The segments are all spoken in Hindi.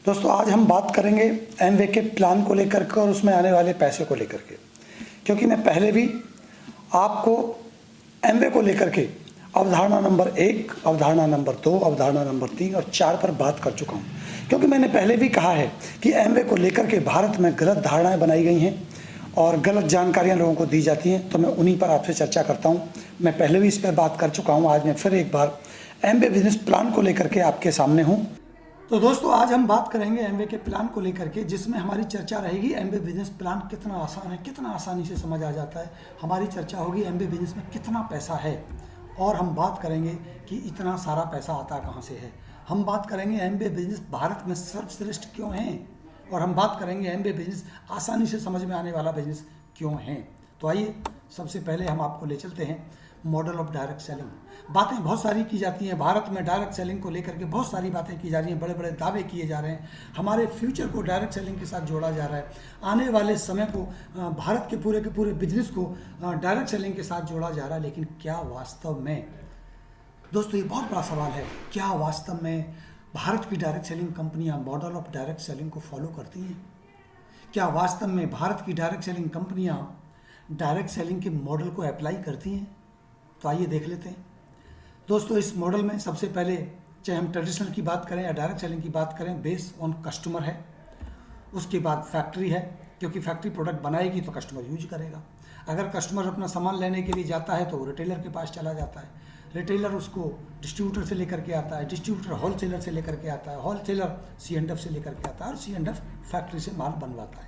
दोस्तों आज हम बात करेंगे एमवे के प्लान को लेकर के और उसमें आने वाले पैसे को लेकर के, क्योंकि मैं पहले भी आपको एमवे को लेकर के अवधारणा नंबर 1, अवधारणा नंबर 2, अवधारणा नंबर 3 और 4 पर बात कर चुका हूं। क्योंकि मैंने पहले भी कहा है कि एमवे को लेकर के भारत में गलत धारणाएं बनाई गई हैं और गलत जानकारियां लोगों को दी जाती हैं, तो मैं उन्हीं पर आपसे चर्चा करता हूं। मैं पहले भी इस पर बात कर चुका हूं, आज मैं फिर एक बार एमवे बिजनेस प्लान को लेकर के आपके सामने हूं। तो दोस्तों आज हम बात करेंगे एमवे के प्लान को लेकर के, जिसमें हमारी चर्चा रहेगी एमवे बिजनेस प्लान कितना आसान है, कितना आसानी से समझ आ जाता है। हमारी चर्चा होगी एमवे बिजनेस में कितना पैसा है, और हम बात करेंगे कि इतना सारा पैसा आता कहाँ से है। हम बात करेंगे एमवे बिजनेस भारत में सर्वश्रेष्ठ क्यों है, और हम बात करेंगे एमवे बिजनेस आसानी से समझ में आने वाला बिजनेस क्यों है। तो आइए सबसे पहले हम आपको ले चलते हैं मॉडल ऑफ डायरेक्ट सेलिंग। बातें बहुत सारी की जाती हैं भारत में डायरेक्ट सेलिंग को लेकर के, बहुत सारी बातें की जा रही हैं, बड़े बड़े दावे किए जा रहे हैं। हमारे फ्यूचर को डायरेक्ट सेलिंग के साथ जोड़ा जा रहा है, आने वाले समय को भारत के पूरे बिजनेस को डायरेक्ट सेलिंग के साथ जोड़ा जा रहा है। लेकिन क्या वास्तव में, दोस्तों ये बहुत बड़ा सवाल है, क्या वास्तव में भारत की डायरेक्ट सेलिंग कंपनियां मॉडल ऑफ डायरेक्ट सेलिंग को फॉलो करती हैं? क्या वास्तव में भारत की डायरेक्ट सेलिंग कंपनियां डायरेक्ट सेलिंग के मॉडल को अप्लाई करती हैं? तो आइए देख लेते हैं। दोस्तों इस मॉडल में सबसे पहले, चाहे हम ट्रेडिशनल की बात करें या डायरेक्ट सेलिंग की बात करें, बेस ऑन कस्टमर है। उसके बाद फैक्ट्री है, क्योंकि फैक्ट्री प्रोडक्ट बनाएगी तो कस्टमर यूज करेगा। अगर कस्टमर अपना सामान लेने के लिए जाता है तो वो रिटेलर के पास चला जाता है, रिटेलर उसको डिस्ट्रीब्यूटर से लेकर के आता है, डिस्ट्रीब्यूटर होलसेलर से लेकर के आता है, होलसेलर C&F से लेकर के आता है, और C&F फैक्ट्री से माल बनवाता है।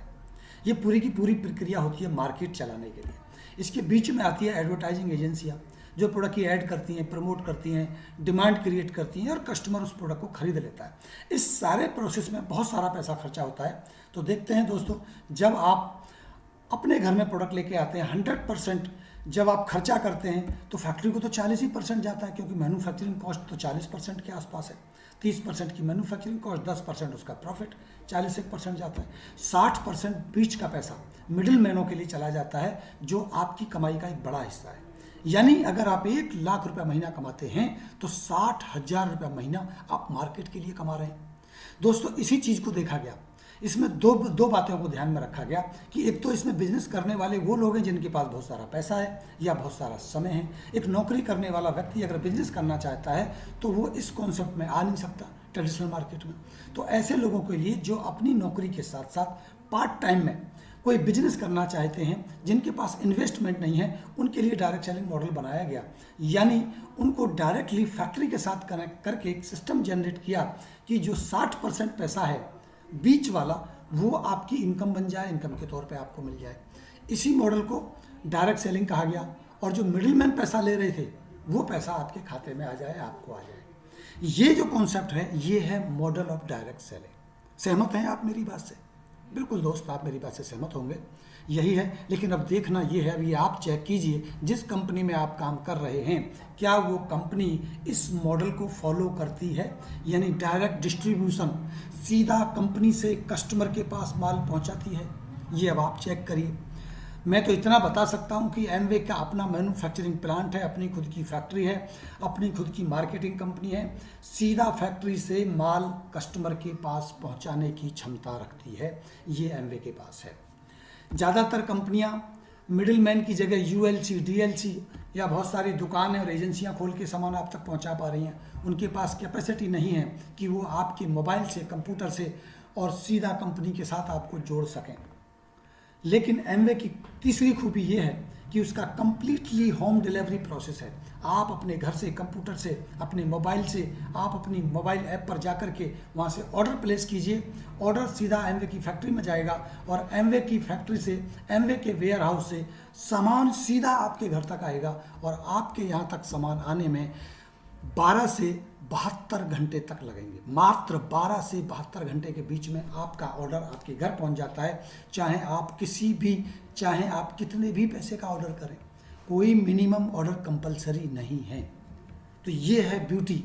ये पूरी की पूरी प्रक्रिया होती है मार्केट चलाने के लिए। इसके बीच में आती है एडवर्टाइजिंग एजेंसियाँ, जो प्रोडक्ट की ऐड करती हैं, प्रमोट करती हैं, डिमांड क्रिएट करती हैं, और कस्टमर उस प्रोडक्ट को खरीद लेता है। इस सारे प्रोसेस में बहुत सारा पैसा खर्चा होता है। तो देखते हैं दोस्तों, जब आप अपने घर में प्रोडक्ट लेके आते हैं, 100% जब आप खर्चा करते हैं तो फैक्ट्री को तो 40% जाता है, क्योंकि मैन्युफैक्चरिंग कॉस्ट तो 40% के आसपास है। 30% की मैन्युफैक्चरिंग कॉस्ट, 10% उसका प्रॉफिट, 41% जाता है। 60% बीच का पैसा मिडिल मैनों के लिए चला जाता है, जो आपकी कमाई का एक बड़ा हिस्सा है। यानी अगर आप 1 लाख रुपया महीना कमाते हैं तो 60,000 रुपया महीना आप मार्केट के लिए कमा रहे हैं। दोस्तों इसी चीज़ को देखा गया, इसमें दो बातों को ध्यान में रखा गया कि एक तो इसमें बिजनेस करने वाले वो लोग हैं जिनके पास बहुत सारा पैसा है या बहुत सारा समय है। एक नौकरी करने वाला व्यक्ति अगर बिजनेस करना चाहता है तो वो इस कॉन्सेप्ट में आ नहीं सकता ट्रेडिशनल मार्केट में। तो ऐसे लोगों के लिए जो अपनी नौकरी के साथ साथ पार्ट टाइम में कोई बिजनेस करना चाहते हैं, जिनके पास इन्वेस्टमेंट नहीं है, उनके लिए डायरेक्ट सेलिंग मॉडल बनाया गया। यानी उनको डायरेक्टली फैक्ट्री के साथ कनेक्ट करके एक सिस्टम जनरेट किया कि जो 60% पैसा है बीच वाला, वो आपकी इनकम बन जाए, इनकम के तौर पे आपको मिल जाए। इसी मॉडल को डायरेक्ट सेलिंग कहा गया, और जो मिडिलमैन पैसा ले रहे थे वो पैसा आपके खाते में आ जाए, आपको आ जाए। ये जो कॉन्सेप्ट है ये है मॉडल ऑफ डायरेक्ट सेलिंग। सहमत हैं आप मेरी बात से? बिल्कुल दोस्त, आप मेरी बात से सहमत होंगे, यही है। लेकिन अब देखना ये है, अभी आप चेक कीजिए जिस कंपनी में आप काम कर रहे हैं, क्या वो कंपनी इस मॉडल को फॉलो करती है, यानी डायरेक्ट डिस्ट्रीब्यूशन, सीधा कंपनी से कस्टमर के पास माल पहुंचाती है। ये अब आप चेक करिए। मैं तो इतना बता सकता हूं कि एमवे का अपना मैन्युफैक्चरिंग प्लांट है, अपनी खुद की फैक्ट्री है, अपनी खुद की मार्केटिंग कंपनी है, सीधा फैक्ट्री से माल कस्टमर के पास पहुंचाने की क्षमता रखती है, ये एमवे के पास है। ज़्यादातर कंपनियां मिडिलमैन की जगह ULC, DLC या बहुत सारी दुकानें और एजेंसियां खोल के सामान आप तक पहुंचा पा रही हैं। उनके पास कैपेसिटी नहीं है कि वो आपके मोबाइल से, कंप्यूटर से और सीधा कंपनी के साथ आपको जोड़ सकें। लेकिन एमवे की तीसरी खूबी ये है कि उसका कंप्लीटली होम डिलीवरी प्रोसेस है। आप अपने घर से, कंप्यूटर से, अपने मोबाइल से, आप अपनी मोबाइल ऐप पर जाकर के वहाँ से ऑर्डर प्लेस कीजिए, ऑर्डर सीधा एमवे की फैक्ट्री में जाएगा, और एमवे की फैक्ट्री से, एमवे के वेयर हाउस से सामान सीधा आपके घर तक आएगा, और आपके यहाँ तक सामान आने में 12 से 72 घंटे तक लगेंगे। मात्र 12 से 72 घंटे के बीच में आपका ऑर्डर आपके घर पहुंच जाता है। चाहे आप कितने भी पैसे का ऑर्डर करें, कोई मिनिमम ऑर्डर कंपलसरी नहीं है। तो ये है ब्यूटी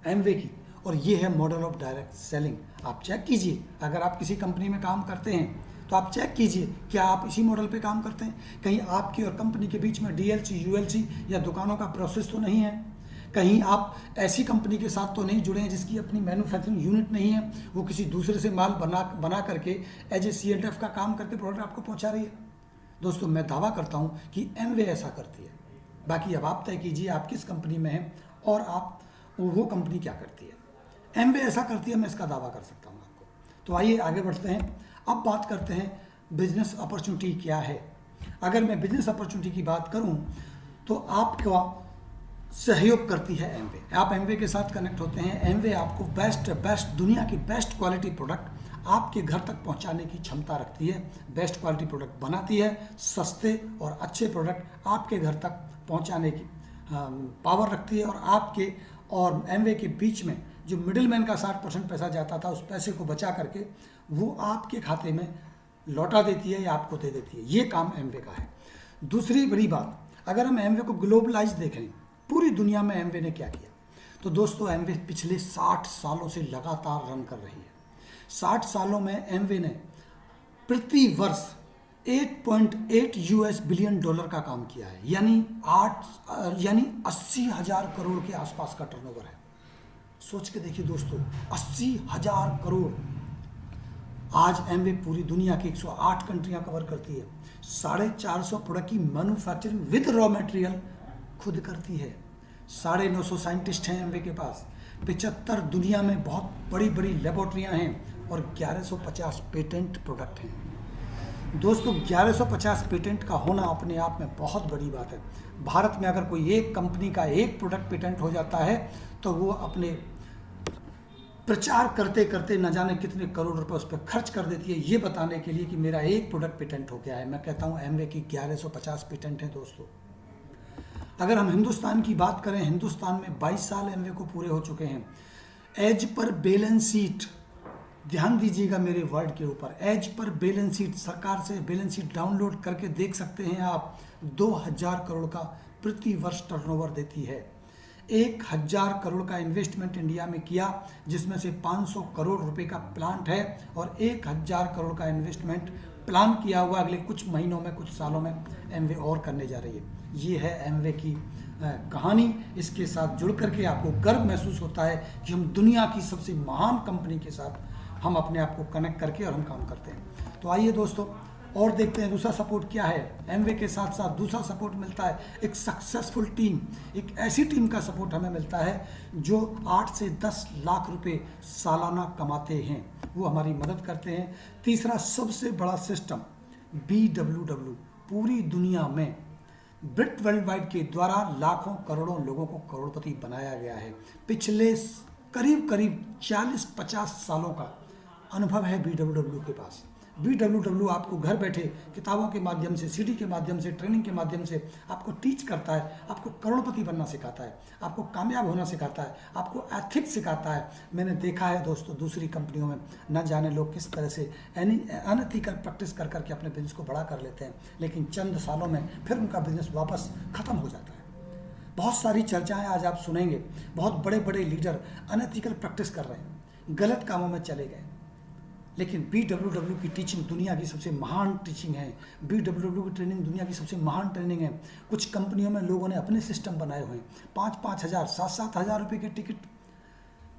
एमवे की, और ये है मॉडल ऑफ डायरेक्ट सेलिंग। आप चेक कीजिए, अगर आप किसी कंपनी में काम करते हैं तो आप चेक कीजिए क्या आप इसी मॉडल पे काम करते हैं। कहीं आपकी और कंपनी के बीच में DLC, ULC या दुकानों का प्रोसेस तो नहीं है। कहीं आप ऐसी कंपनी के साथ तो नहीं जुड़े हैं जिसकी अपनी मैन्युफैक्चरिंग यूनिट नहीं है, वो किसी दूसरे से माल बना करके एज ए C&F का काम करके प्रोडक्ट आपको पहुंचा रही है। दोस्तों मैं दावा करता हूं कि एमवे ऐसा करती है। बाकी अब आप तय कीजिए आप किस कंपनी में हैं और आप वो कंपनी क्या करती है। एमवे ऐसा करती है, मैं इसका दावा कर सकता हूँ आपको। तो आइए आगे बढ़ते हैं। अब बात करते हैं बिजनेस अपॉर्चुनिटी क्या है। अगर मैं बिजनेस अपॉर्चुनिटी की बात करूं तो आपका सहयोग करती है एमवे। आप एमवे के साथ कनेक्ट होते हैं। एमवे आपको बेस्ट दुनिया की बेस्ट क्वालिटी प्रोडक्ट आपके घर तक पहुंचाने की क्षमता रखती है। बेस्ट क्वालिटी प्रोडक्ट बनाती है, सस्ते और अच्छे प्रोडक्ट आपके घर तक पहुंचाने की पावर रखती है। और आपके और एमवे के बीच में जो मिडिलमैन का 60% पैसा जाता था, उस पैसे को बचा करके वो आपके खाते में लौटा देती है या आपको दे देती है। ये काम एमवे का है। दूसरी बड़ी बात, अगर हम एमवे को ग्लोबलाइज देखें, पूरी दुनिया में एमवे ने क्या किया, तो दोस्तों एमवे पिछले 60 सालों से लगातार रन कर रही है। 60 सालों में एमवे ने प्रति वर्ष 8.8 US बिलियन डॉलर का काम किया है, यानी 80,000 करोड़ के आसपास का टर्नओवर है। सोच के देखिए दोस्तों, 80,000 करोड़। आज एमवे पूरी दुनिया की 108 कंट्रियां कवर करती है। 450 प्रोडक्ट की मैन्युफैक्चरिंग विद रॉ मटेरियल खुद करती है। 950 साइंटिस्ट हैं एमवे के पास। 75 दुनिया में बहुत बड़ी बड़ी लेबोरेटरियां हैं और 1150 पेटेंट प्रोडक्ट हैं। दोस्तों 1150 पेटेंट का होना अपने आप में बहुत बड़ी बात है। भारत में अगर कोई एक कंपनी का एक प्रोडक्ट पेटेंट हो जाता है तो वो अपने प्रचार करते करते न जाने कितने करोड़ रुपए उस पर खर्च कर देती है, ये बताने के लिए कि मेरा एक प्रोडक्ट पेटेंट हो गया है। मैं कहता हूँ एमवे की 1150 पेटेंट हैं दोस्तों। अगर हम हिंदुस्तान की बात करें, हिंदुस्तान में 22 साल एमवे को पूरे हो चुके हैं। एज पर बैलेंस शीट, ध्यान दीजिएगा मेरे वर्ड के ऊपर, एज पर बैलेंस शीट, सरकार से बैलेंस शीट डाउनलोड करके देख सकते हैं आप। 2000 करोड़ का प्रति वर्ष टर्नओवर देती है। 1000 करोड़ का इन्वेस्टमेंट इंडिया में किया, जिसमें से 500 करोड़ रुपए का प्लांट है और 1000 करोड़ का इन्वेस्टमेंट प्लान किया हुआ अगले कुछ महीनों में, कुछ सालों में एमवे और करने जा रही है। ये है एमवे की कहानी। इसके साथ जुड़ करके आपको गर्व महसूस होता है कि हम दुनिया की सबसे महान कंपनी के साथ हम अपने आप को कनेक्ट करके और हम काम करते हैं। तो आइए दोस्तों और देखते हैं दूसरा सपोर्ट क्या है। एमवे के साथ साथ दूसरा सपोर्ट मिलता है एक सक्सेसफुल टीम। एक ऐसी टीम का सपोर्ट हमें मिलता है जो 8 से 10 लाख रुपए सालाना कमाते हैं, वो हमारी मदद करते हैं। तीसरा सबसे बड़ा सिस्टम BWW, पूरी दुनिया में ब्रिट वर्ल्ड वाइड के द्वारा लाखों करोड़ों लोगों को करोड़पति बनाया गया है। पिछले करीब 40-50 सालों का अनुभव है BWW के पास। BWW आपको घर बैठे किताबों के माध्यम से, CD के माध्यम से, ट्रेनिंग के माध्यम से आपको टीच करता है, आपको करोड़पति बनना सिखाता है, आपको कामयाब होना सिखाता है, आपको एथिक्स सिखाता है। मैंने देखा है दोस्तों दूसरी कंपनियों में न जाने लोग किस तरह से अनएथिकल प्रैक्टिस कर करके अपने बिजनेस को बड़ा कर लेते हैं, लेकिन चंद सालों में फिर उनका बिजनेस वापस खत्म हो जाता है। बहुत सारी चर्चाएं आज आप सुनेंगे, बहुत बड़े बड़े लीडर अनएथिकल प्रैक्टिस कर रहे हैं, गलत कामों में चले गए, लेकिन BWW की टीचिंग दुनिया की सबसे महान टीचिंग है। BWW की ट्रेनिंग दुनिया की सबसे महान ट्रेनिंग है। कुछ कंपनियों में लोगों ने अपने सिस्टम बनाए हुए हैं। 5-5 हज़ार 7-7 हज़ार रुपये के टिकट,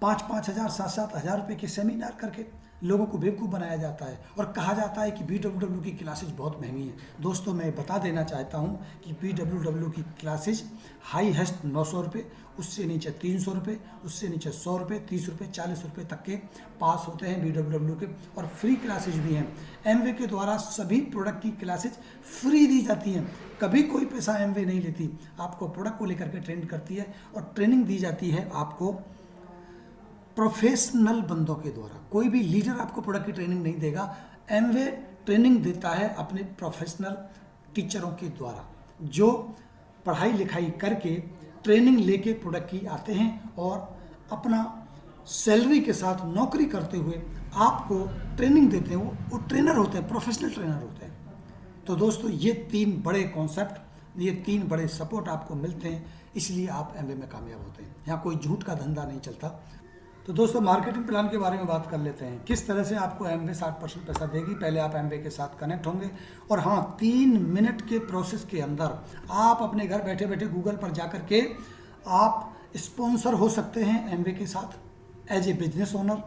5-5 हज़ार 7-7 हज़ार रुपये के सेमिनार करके लोगों को बेवकूफ़ बनाया जाता है और कहा जाता है कि BWW की क्लासेज बहुत महंगी हैं। दोस्तों मैं बता देना चाहता हूं कि BWW की क्लासेज हाईएस्ट 900 रुपये, उससे नीचे 300 रुपये, उससे नीचे 100 रुपये, 30 रुपये, 40 रुपये तक के पास होते हैं BWW के, और फ्री क्लासेज भी हैं। एमवे के द्वारा सभी प्रोडक्ट की क्लासेज फ्री दी जाती हैं, कभी कोई पैसा एमवे नहीं लेती। आपको प्रोडक्ट को लेकर के ट्रेन करती है और ट्रेनिंग दी जाती है आपको प्रोफेशनल बंदों के द्वारा। कोई भी लीडर आपको प्रोडक्ट की ट्रेनिंग नहीं देगा, एमवे ट्रेनिंग देता है अपने प्रोफेशनल टीचरों के द्वारा, जो पढ़ाई लिखाई करके ट्रेनिंग लेके प्रोडक्ट की आते हैं और अपना सैलरी के साथ नौकरी करते हुए आपको ट्रेनिंग देते हैं। वो ट्रेनर होते हैं, प्रोफेशनल ट्रेनर होते हैं। तो दोस्तों ये 3 बड़े कॉन्सेप्ट, ये 3 बड़े सपोर्ट आपको मिलते हैं, इसलिए आप एमवे में कामयाब होते हैं। यहाँ कोई झूठ का धंधा नहीं चलता। तो दोस्तों मार्केटिंग प्लान के बारे में बात कर लेते हैं। किस तरह से आपको एमवे 60% पैसा देगी। पहले आप एमवे के साथ कनेक्ट होंगे और हाँ, 3 मिनट के प्रोसेस के अंदर आप अपने घर बैठे बैठे गूगल पर जाकर के आप स्पॉन्सर हो सकते हैं एमवे के साथ एज ए बिजनेस ओनर।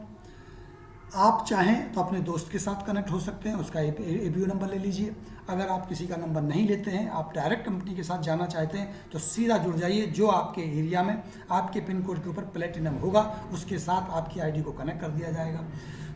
आप चाहें तो अपने दोस्त के साथ कनेक्ट हो सकते हैं, उसका एबीओ नंबर ले लीजिए। अगर आप किसी का नंबर नहीं लेते हैं, आप डायरेक्ट कंपनी के साथ जाना चाहते हैं, तो सीधा जुड़ जाइए। जो आपके एरिया में आपके पिन कोड के ऊपर प्लेटिनम होगा, उसके साथ आपकी आईडी को कनेक्ट कर दिया जाएगा।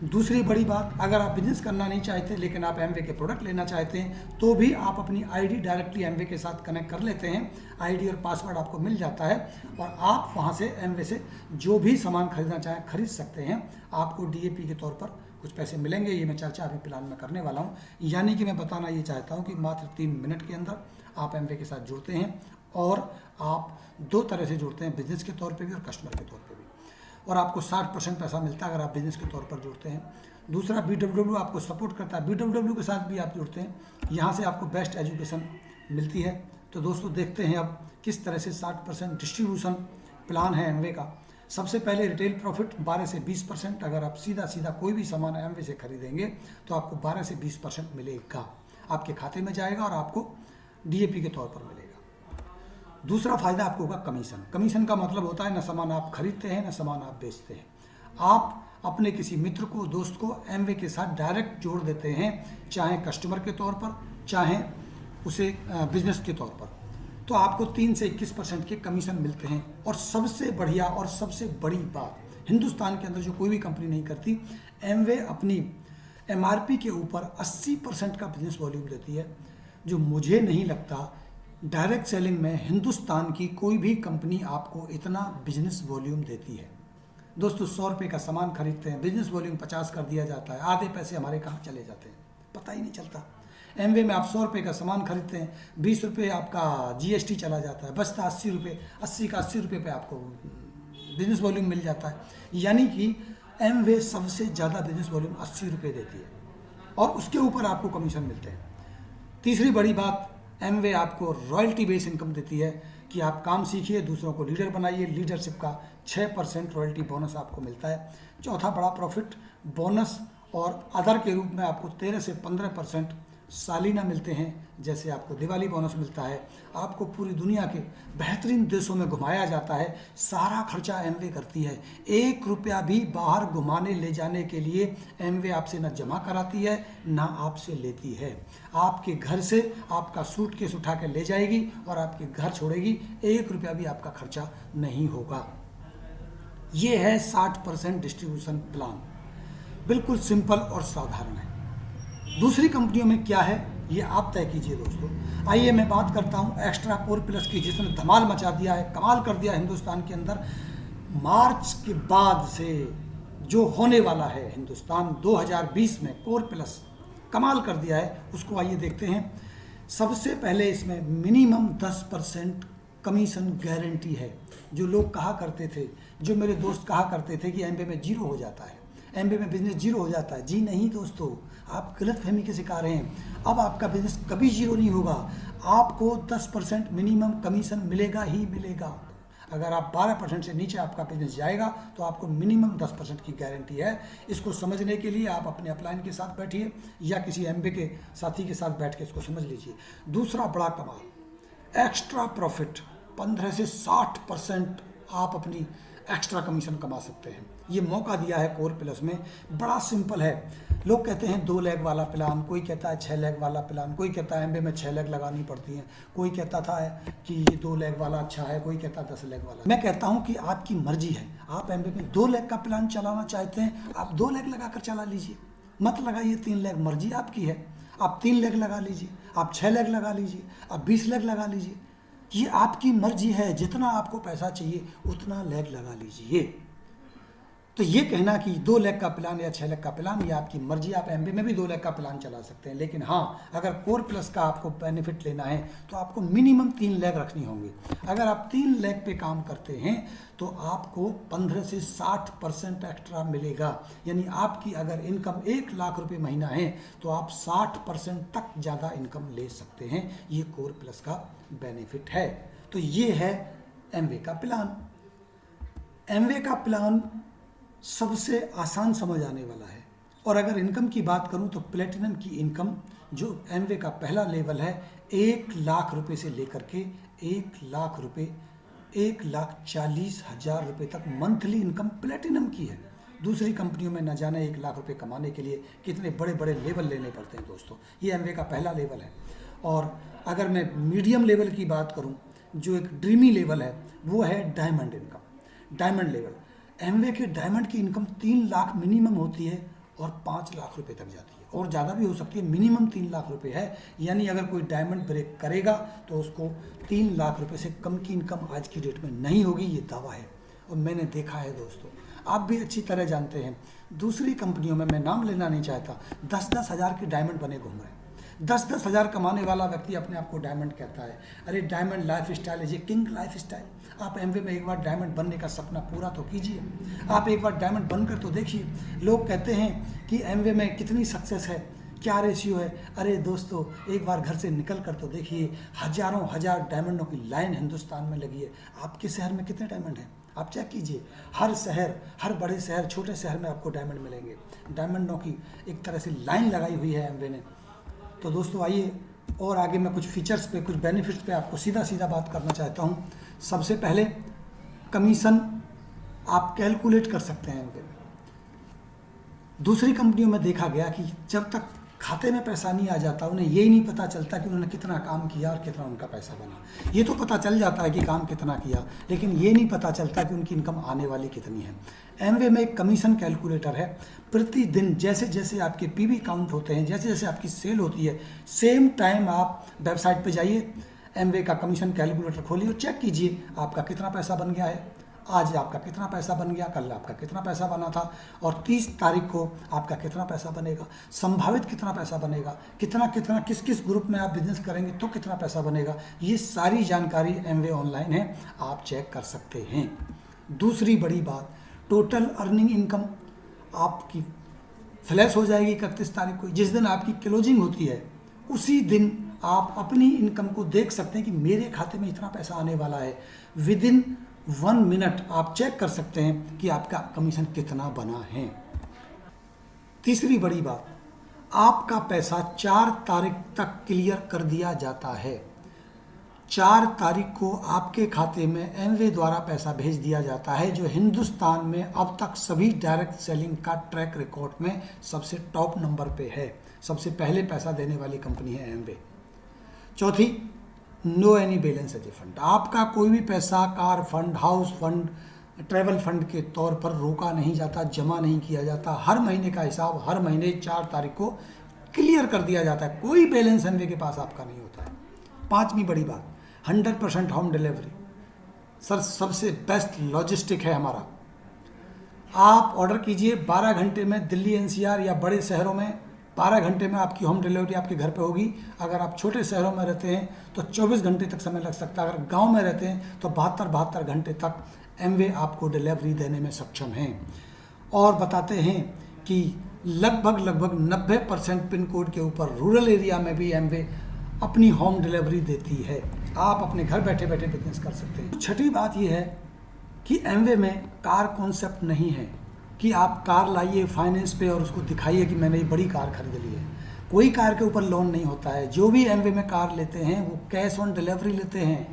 दूसरी बड़ी बात, अगर आप बिजनेस करना नहीं चाहते लेकिन आप एमवे के प्रोडक्ट लेना चाहते हैं, तो भी आप अपनी आईडी डायरेक्टली एमवे के साथ कनेक्ट कर लेते हैं। आईडी और पासवर्ड आपको मिल जाता है और आप वहां से एमवे से जो भी सामान खरीदना चाहें खरीद सकते हैं। आपको डीएपी के तौर पर कुछ पैसे मिलेंगे, ये मैं चर्चा अभी फिलहाल में करने वाला हूँ। यानी कि मैं बताना ये चाहता हूँ कि मात्र 3 मिनट के अंदर आप एमवे के साथ जुड़ते हैं और आप 2 तरह से जुड़ते हैं, बिजनेस के तौर पे भी और कस्टमर के तौर पे भी, और आपको 60% पैसा मिलता है अगर आप बिजनेस के तौर पर जुड़ते हैं। दूसरा, BWW आपको सपोर्ट करता है, BWW के साथ भी आप जुड़ते हैं, यहाँ से आपको बेस्ट एजुकेशन मिलती है। तो दोस्तों देखते हैं अब किस तरह से 60% डिस्ट्रीब्यूशन प्लान है एमवे का। सबसे पहले रिटेल प्रॉफिट 12 से 20%। अगर आप सीधा कोई भी सामान एमवे से खरीदेंगे तो आपको 12 से 20% मिलेगा, आपके खाते में जाएगा और आपको डीएपी के तौर पर मिलेगा। दूसरा फायदा आपको होगा कमीशन। कमीशन का मतलब होता है न सामान आप खरीदते हैं न सामान आप बेचते हैं, आप अपने किसी मित्र को, दोस्त को एमवे के साथ डायरेक्ट जोड़ देते हैं, चाहे कस्टमर के तौर पर चाहे उसे बिजनेस के तौर पर, तो आपको 3 से 21% के कमीशन मिलते हैं। और सबसे बढ़िया और सबसे बड़ी बात, हिंदुस्तान के अंदर जो कोई भी कंपनी नहीं करती, एमवे अपनी एमआरपी के ऊपर 80% का बिजनेस वॉल्यूम देती है, जो मुझे नहीं लगता डायरेक्ट सेलिंग में हिंदुस्तान की कोई भी कंपनी आपको इतना बिजनेस वॉल्यूम देती है। दोस्तों 100 रुपये का सामान खरीदते हैं, बिजनेस वॉल्यूम 50 कर दिया जाता है, आधे पैसे हमारे कहाँ चले जाते हैं पता ही नहीं चलता। एमवे में आप 100 रुपये का सामान खरीदते हैं, 20 रुपये आपका जीएसटी चला जाता है, बचता 80 रुपये, 80 का 80 रुपये पे आपको बिजनेस वॉल्यूम मिल जाता है। यानी कि एमवे सबसे ज़्यादा बिजनेस वॉल्यूम 80 रुपये देती है और उसके ऊपर आपको कमीशन मिलते हैं। तीसरी बड़ी बात, एमवे आपको रॉयल्टी बेस इनकम देती है कि आप काम सीखिए, दूसरों को लीडर बनाइए, लीडरशिप का 6% रॉयल्टी बोनस आपको मिलता है। चौथा बड़ा प्रॉफिट, बोनस और अदर के रूप में आपको 13 से 15% सालाना मिलते हैं। जैसे आपको दिवाली बोनस मिलता है, आपको पूरी दुनिया के बेहतरीन देशों में घुमाया जाता है, सारा खर्चा एमवे करती है। 1 रुपया भी बाहर घुमाने ले जाने के लिए एमवे आपसे न जमा कराती है ना आपसे लेती है। आपके घर से आपका सूटकेस उठा के ले जाएगी और आपके घर छोड़ेगी, 1 रुपया भी आपका खर्चा नहीं होगा। ये है 60% डिस्ट्रीब्यूशन प्लान, बिल्कुल सिंपल और साधारण है। दूसरी कंपनियों में क्या है ये आप तय कीजिए दोस्तों। आइए मैं बात करता हूँ एक्स्ट्रा कोर प्लस की, जिसने धमाल मचा दिया है, कमाल कर दिया हिंदुस्तान के अंदर। मार्च के बाद से जो होने वाला है हिंदुस्तान 2020 में, कोर प्लस कमाल कर दिया है, उसको आइए देखते हैं। सबसे पहले इसमें मिनिमम 10% कमीशन गारंटी है। जो लोग कहा करते थे, जो मेरे दोस्त कहा करते थे कि एमवे में 0 हो जाता है, एमवे में बिजनेस 0 हो जाता है, जी नहीं दोस्तों, आप गलत फहमी के शिकार हैं। अब आपका बिजनेस कभी 0 नहीं होगा, आपको 10% मिनिमम कमीशन मिलेगा ही मिलेगा। अगर आप 12% से नीचे आपका बिजनेस जाएगा तो आपको मिनिमम 10% की गारंटी है। इसको समझने के लिए आप अपने अपलाइन के साथ बैठिए या किसी एमवे के साथी के साथ बैठ के इसको समझ लीजिए। दूसरा बड़ा कमाल, एक्स्ट्रा प्रॉफिट 15 से 60% आप अपनी एक्स्ट्रा कमीशन कमा सकते हैं। ये मौका दिया है कोर प्लस में, बड़ा सिंपल है। लोग कहते हैं 2 लेग वाला प्लान, कोई कहता है 6 लेग वाला प्लान, कोई कहता है एमवे में 6 लेग लगानी पड़ती हैं, कोई कहता था कि ये 2 लेग वाला अच्छा है, कोई कहता 10 लेग वाला। मैं कहता हूँ कि आपकी मर्जी है, आप एमवे में 2 लेग का प्लान चलाना चाहते हैं, आप 2 लेग लगा कर चला लीजिए, मत लगाइए 3 लेग, मर्जी आपकी है। आप 3 लेग लगा लीजिए, आप 6 लेग लगा लीजिए, आप 20 लेग लगा लीजिए, ये आपकी मर्जी है। जितना आपको पैसा चाहिए उतना लेग लगा लीजिए। तो ये कहना कि 2 लेग का प्लान या 6 लेग का प्लान, ये आपकी मर्जी, आप एमवे में भी 2 लेग का प्लान चला सकते हैं। लेकिन हाँ, अगर कोर प्लस का आपको बेनिफिट लेना है तो आपको मिनिमम 3 लेग रखनी होंगी। अगर आप 3 लेग पे काम करते हैं तो आपको 15 से 60% एक्स्ट्रा मिलेगा। यानी आपकी अगर इनकम 1 लाख रुपए महीना है तो आप 60% तक ज़्यादा इनकम ले सकते हैं। ये कोर प्लस का बेनिफिट है। तो ये है एमवे का प्लान। एमवे का प्लान सबसे आसान समझ आने वाला है। और अगर इनकम की बात करूं तो प्लेटिनम की इनकम जो एमवे का पहला लेवल है 1 लाख रुपए से लेकर के 1 लाख रुपए 1,40,000 रुपये तक मंथली इनकम प्लेटिनम की है। दूसरी कंपनियों में न जाने 1 लाख रुपए कमाने के लिए कितने बड़े बड़े लेवल लेने पड़ते हैं दोस्तों। ये एमवे का पहला लेवल है। और अगर मैं मीडियम लेवल की बात करूं, जो एक ड्रीमी लेवल है, वो है diamond income, diamond level. Amway के डायमंड की इनकम 3 लाख मिनिमम होती है और 5 लाख रुपए तक जाती है, और ज़्यादा भी हो सकती है। मिनिमम 3 लाख रुपए है, यानी अगर कोई डायमंड ब्रेक करेगा तो उसको 3 लाख रुपए से कम की इनकम आज की डेट में नहीं होगी, ये दावा है और मैंने देखा है दोस्तों। आप भी अच्छी तरह जानते हैं, दूसरी कंपनियों में, मैं नाम लेना नहीं चाहता, 10-10 हज़ार के डायमंड बने घूम रहे हैं। 10-10 हज़ार कमाने वाला व्यक्ति अपने आप को डायमंड कहता है। अरे डायमंड लाइफ स्टाइल है, ये किंग लाइफ स्टाइल। आप एमवे में एक बार डायमंड बनने का सपना पूरा तो कीजिए, आप एक बार डायमंड बनकर तो देखिए। लोग कहते हैं कि एमवे में कितनी सक्सेस है, क्या रेशियो है। अरे दोस्तों, एक बार घर से निकल कर तो देखिए, हजारों हजार डायमंडों की लाइन हिंदुस्तान में लगी है। आपके शहर में कितने डायमंड हैं आप चेक कीजिए। हर शहर, हर बड़े शहर, छोटे शहर में आपको डायमंड मिलेंगे। डायमंडों की एक तरह से लाइन लगाई हुई है एमवे ने। तो दोस्तों आइए और आगे मैं कुछ फीचर्स पे, कुछ बेनिफिट्स पे आपको सीधा सीधा बात करना चाहता हूँ। सबसे पहले कमीशन आप कैलकुलेट कर सकते हैं एमवे में। दूसरी कंपनियों में देखा गया कि जब तक खाते में पैसा नहीं आ जाता, उन्हें यही नहीं पता चलता कि उन्होंने कितना काम किया और कितना उनका पैसा बना। ये तो पता चल जाता है कि काम कितना किया, लेकिन ये नहीं पता चलता कि उनकी इनकम आने वाली कितनी है। एमवे में एक कमीशन कैलकुलेटर है। प्रतिदिन जैसे जैसे आपके पीवी काउंट होते हैं, जैसे जैसे आपकी सेल होती है, सेम टाइम आप वेबसाइट पर जाइए, एमवे का कमीशन कैलकुलेटर खोलिए और चेक कीजिए आपका कितना पैसा बन गया है। आज आपका कितना पैसा बन गया, कल आपका कितना पैसा बना था, और 30 तारीख को आपका कितना पैसा बनेगा, संभावित कितना पैसा बनेगा, कितना कितना किस किस ग्रुप में आप बिजनेस करेंगे तो कितना पैसा बनेगा। ये सारी जानकारी एमवे ऑनलाइन है, आप चेक कर सकते हैं। दूसरी बड़ी बात, टोटल अर्निंग इनकम आपकी फ्लैश हो जाएगी 31 तारीख को। जिस दिन आपकी क्लोजिंग होती है उसी दिन आप अपनी इनकम को देख सकते हैं कि मेरे खाते में इतना पैसा आने वाला है। विद इन 1 मिनट आप चेक कर सकते हैं कि आपका कमीशन कितना बना है। तीसरी बड़ी बात, आपका पैसा 4 तारीख तक क्लियर कर दिया जाता है। 4 तारीख को आपके खाते में एमवे द्वारा पैसा भेज दिया जाता है, जो हिंदुस्तान में अब तक सभी डायरेक्ट सेलिंग का ट्रैक रिकॉर्ड में सबसे टॉप नंबर पे है। सबसे पहले पैसा देने वाली कंपनी है एमवे। चौथी, no any balance as a fund. आपका कोई भी पैसा car fund, house fund, travel fund के तौर पर रोका नहीं जाता, जमा नहीं किया जाता। हर महीने का हिसाब हर महीने 4 तारीख को क्लियर कर दिया जाता है। कोई बैलेंस एमवे के पास आपका नहीं होता है। पांचवी बड़ी बात, 100% होम डिलीवरी। सर सबसे बेस्ट लॉजिस्टिक है हमारा। आप ऑर्डर कीजिए, 12 घंटे में दिल्ली एनसीआर या बड़े शहरों में 12 घंटे में आपकी होम डिलीवरी आपके घर पे होगी। अगर आप छोटे शहरों में रहते हैं तो 24 घंटे तक समय लग सकता है। अगर गांव में रहते हैं तो 72 घंटे तक एमवे आपको डिलीवरी देने में सक्षम हैं। और बताते हैं कि लगभग 90% पिन कोड के ऊपर रूरल एरिया में भी एमवे अपनी होम डिलीवरी देती है। आप अपने घर बैठे बैठे बिजनेस कर सकते हैं। छठी बात यह है कि एमवे में कार कॉन्सेप्ट नहीं है कि आप कार लाइए फाइनेंस पे और उसको दिखाइए कि मैंने ये बड़ी कार खरीद ली है। कोई कार के ऊपर लोन नहीं होता है। जो भी एमवे में कार लेते हैं वो कैश ऑन डिलीवरी लेते हैं,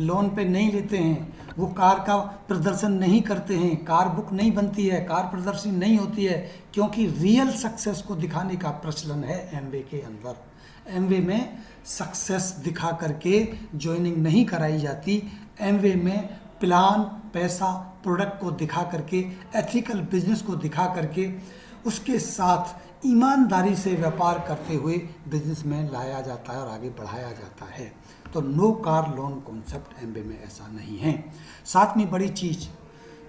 लोन पे नहीं लेते हैं। वो कार का प्रदर्शन नहीं करते हैं, कार बुक नहीं बनती है, कार प्रदर्शनी नहीं होती है, क्योंकि रियल सक्सेस को दिखाने का प्रचलन है एमवे के अंदर। एमवे में सक्सेस दिखा करके ज्वाइनिंग नहीं कराई जाती। एमवे में प्लान, पैसा, प्रोडक्ट को दिखा करके, एथिकल बिजनेस को दिखा करके, उसके साथ ईमानदारी से व्यापार करते हुए बिजनेस में लाया जाता है और आगे बढ़ाया जाता है। तो no car loan concept Amway में ऐसा नहीं है। सातवीं बड़ी चीज़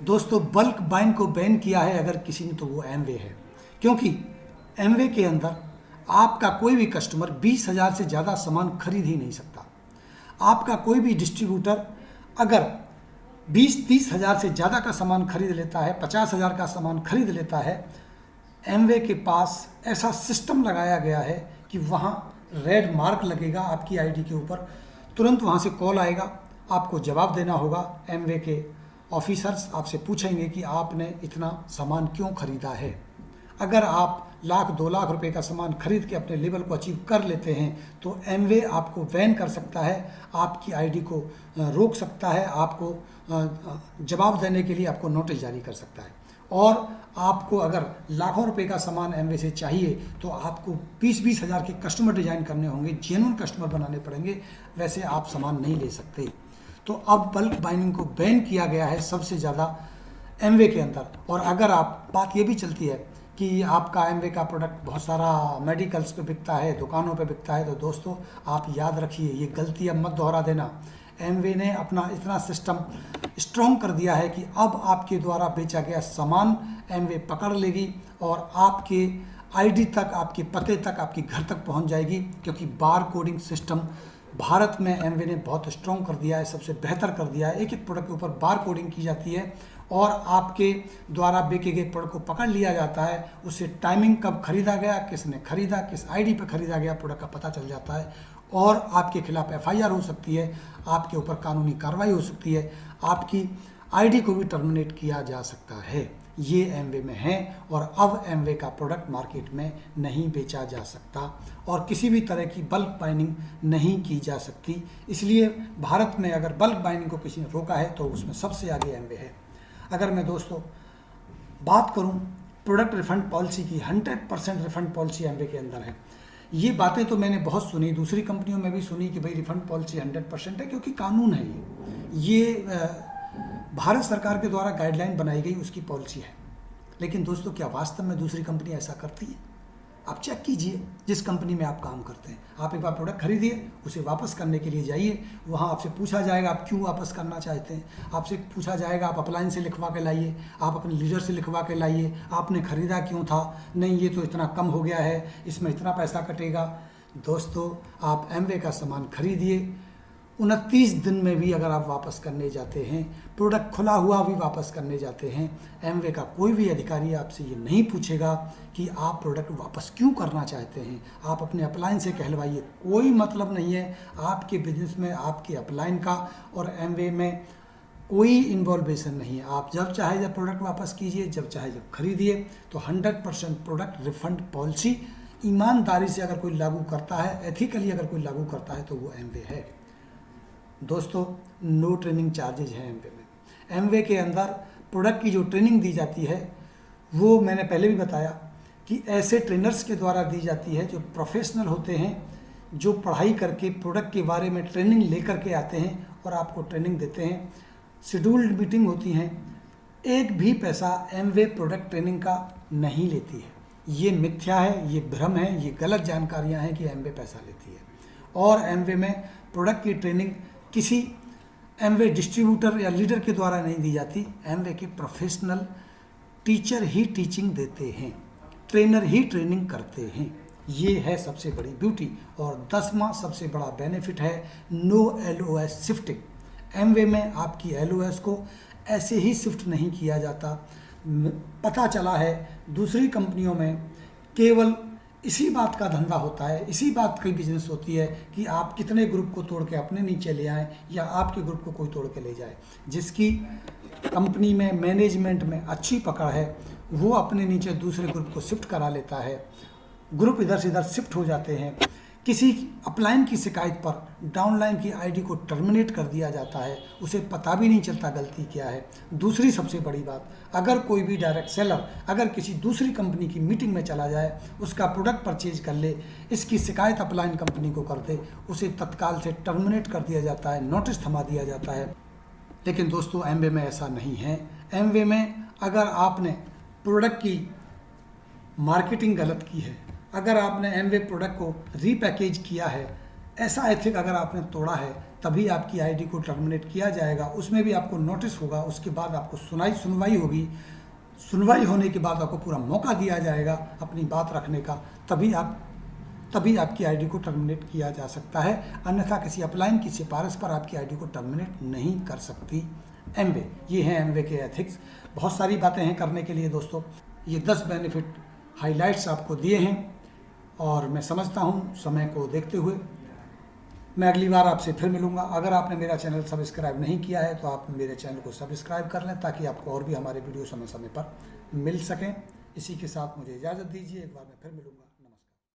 दोस्तों, बल्क बाइंग को बैन किया है अगर किसी ने तो वो एमवे है। क्योंकि एमवे के अंदर आपका कोई भी कस्टमर 20,000 से ज़्यादा सामान खरीद ही नहीं सकता। आपका कोई भी डिस्ट्रीब्यूटर अगर 20-30 हज़ार से ज़्यादा का सामान खरीद लेता है, 50,000 का सामान खरीद लेता है, एमवे के पास ऐसा सिस्टम लगाया गया है कि वहाँ रेड मार्क लगेगा आपकी आईडी के ऊपर। तुरंत वहाँ से कॉल आएगा, आपको जवाब देना होगा। एमवे के ऑफिसर्स आपसे पूछेंगे कि आपने इतना सामान क्यों खरीदा है। अगर आप लाख 2 लाख रुपए का सामान खरीद के अपने लेवल को अचीव कर लेते हैं तो एमवे आपको बैन कर सकता है, आपकी आईडी को रोक सकता है, आपको जवाब देने के लिए आपको नोटिस जारी कर सकता है। और आपको अगर लाखों रुपए का सामान एमवे से चाहिए तो आपको 20-20 हज़ार के कस्टमर डिजाइन करने होंगे, जेन्युइन कस्टमर बनाने पड़ेंगे, वैसे आप सामान नहीं ले सकते। तो अब बल्क बाइंडिंग को बैन किया गया है सबसे ज़्यादा एमवे के अंदर। और अगर आप बात ये भी चलती है कि आपका एमवे का प्रोडक्ट बहुत सारा मेडिकल्स पे बिकता है, दुकानों पे बिकता है, तो दोस्तों आप याद रखिए ये गलती अब मत दोहरा देना। एमवे ने अपना इतना सिस्टम स्ट्रॉन्ग कर दिया है कि अब आपके द्वारा बेचा गया सामान एमवे पकड़ लेगी और आपके आईडी तक, आपके पते तक, आपके घर तक पहुंच जाएगी, क्योंकि बार कोडिंग सिस्टम भारत में एमवे ने बहुत स्ट्रॉन्ग कर दिया है, सबसे बेहतर कर दिया है। एक एक प्रोडक्ट के ऊपर बार कोडिंग की जाती है और आपके द्वारा बेचे गए प्रोडक्ट को पकड़ लिया जाता है, उससे टाइमिंग कब खरीदा गया, किसने खरीदा, किस आईडी पर खरीदा गया प्रोडक्ट का पता चल जाता है और आपके खिलाफ एफआईआर हो सकती है, आपके ऊपर कानूनी कार्रवाई हो सकती है, आपकी आईडी को भी टर्मिनेट किया जा सकता है। ये एमवे में है और अब एमवे का प्रोडक्ट मार्केट में नहीं बेचा जा सकता और किसी भी तरह की बल्क बाइंडिंग नहीं की जा सकती। इसलिए भारत में अगर बल्क बाइंडिंग को किसी ने रोका है तो उसमें सबसे आगे एमवे है। अगर मैं दोस्तों बात करूं प्रोडक्ट रिफंड पॉलिसी की, 100% रिफंड पॉलिसी एमवे के अंदर है। ये बातें तो मैंने बहुत सुनी, दूसरी कंपनियों में भी सुनी कि भाई रिफंड पॉलिसी 100% है, क्योंकि कानून है ये भारत सरकार के द्वारा गाइडलाइन बनाई गई उसकी पॉलिसी है। लेकिन दोस्तों क्या वास्तव में दूसरी कंपनी ऐसा करती है? आप चेक कीजिए जिस कंपनी में आप काम करते हैं। आप एक बार प्रोडक्ट खरीदिए, उसे वापस करने के लिए जाइए, वहाँ आपसे पूछा जाएगा आप क्यों वापस करना चाहते हैं, आपसे पूछा जाएगा आप अपलाइन से लिखवा के लाइए, आप अपने लीडर से लिखवा के लाइए, आपने खरीदा क्यों था, नहीं ये तो इतना कम हो गया है, इसमें इतना पैसा कटेगा। दोस्तों आप एमवे का सामान खरीदिए, 29 दिन में भी अगर आप वापस करने जाते हैं, प्रोडक्ट खुला हुआ भी वापस करने जाते हैं, एमवे का कोई भी अधिकारी आपसे ये नहीं पूछेगा कि आप प्रोडक्ट वापस क्यों करना चाहते हैं। आप अपने अपलाइन से कहलवाइए, कोई मतलब नहीं है आपके बिजनेस में आपके अपलाइन का और एमवे में कोई इन्वॉल्वेशन नहीं है। आप जब चाहे जब प्रोडक्ट वापस कीजिए, जब चाहे जब खरीदिए। तो 100% प्रोडक्ट रिफंड पॉलिसी ईमानदारी से अगर कोई लागू करता है, एथिकली अगर कोई लागू करता है तो वो एमवे है। दोस्तों नो ट्रेनिंग चार्जेज हैं एमवे में। एमवे के अंदर प्रोडक्ट की जो ट्रेनिंग दी जाती है वो मैंने पहले भी बताया कि ऐसे ट्रेनर्स के द्वारा दी जाती है जो प्रोफेशनल होते हैं, जो पढ़ाई करके प्रोडक्ट के बारे में ट्रेनिंग लेकर के आते हैं और आपको ट्रेनिंग देते हैं। शेड्यूल्ड मीटिंग होती हैं, एक भी पैसा एमवे प्रोडक्ट ट्रेनिंग का नहीं लेती है। ये मिथ्या है, ये भ्रम है, ये गलत जानकारियाँ हैं कि एमवे पैसा लेती है। और एमवे में प्रोडक्ट की ट्रेनिंग किसी एमवे डिस्ट्रीब्यूटर या लीडर के द्वारा नहीं दी जाती। एमवे के प्रोफेशनल टीचर ही टीचिंग देते हैं, ट्रेनर ही ट्रेनिंग करते हैं। ये है सबसे बड़ी ब्यूटी। और 10वां सबसे बड़ा बेनिफिट है नो LOS शिफ्टिंग। एमवे में आपकी LOS को ऐसे ही शिफ्ट नहीं किया जाता। पता चला है दूसरी कंपनियों में केवल इसी बात का धंधा होता है, इसी बात की बिजनेस होती है कि आप कितने ग्रुप को तोड़ के अपने नीचे ले आएँ या आपके ग्रुप को कोई तोड़ के ले जाए। जिसकी कंपनी में मैनेजमेंट में अच्छी पकड़ है वो अपने नीचे दूसरे ग्रुप को शिफ्ट करा लेता है, ग्रुप इधर से इधर शिफ्ट हो जाते हैं। किसी अपलाइन की शिकायत पर डाउनलाइन की आईडी को टर्मिनेट कर दिया जाता है, उसे पता भी नहीं चलता गलती क्या है। दूसरी सबसे बड़ी बात, अगर कोई भी डायरेक्ट सेलर अगर किसी दूसरी कंपनी की मीटिंग में चला जाए, उसका प्रोडक्ट परचेज कर ले, इसकी शिकायत अपलाइन कंपनी को कर दे, उसे तत्काल से टर्मिनेट कर दिया जाता है, नोटिस थमा दिया जाता है। लेकिन दोस्तों एमवे में ऐसा नहीं है। एमवे में अगर आपने प्रोडक्ट की मार्केटिंग गलत की है, अगर आपने एमवे प्रोडक्ट को रीपैकेज किया है, ऐसा एथिक अगर आपने तोड़ा है, तभी आपकी आईडी को टर्मिनेट किया जाएगा। उसमें भी आपको नोटिस होगा, उसके बाद आपको सुनवाई होगी, सुनवाई होने के बाद आपको पूरा मौका दिया जाएगा अपनी बात रखने का, तभी आपकी आईडी को टर्मिनेट किया जा सकता है। अन्यथा किसी अपलाइन की सिफारिश पर आपकी आईडी को टर्मिनेट नहीं कर सकती एमवे। ये हैं एमवे के एथिक्स। बहुत सारी बातें हैं करने के लिए दोस्तों। ये 10 बेनिफिट हाइलाइट्स आपको दिए हैं और मैं समझता हूँ समय को देखते हुए मैं अगली बार आपसे फिर मिलूँगा। अगर आपने मेरा चैनल सब्सक्राइब नहीं किया है तो आप मेरे चैनल को सब्सक्राइब कर लें ताकि आपको और भी हमारे वीडियो समय समय पर मिल सकें। इसी के साथ मुझे इजाज़त दीजिए, एक बार मैं फिर मिलूँगा।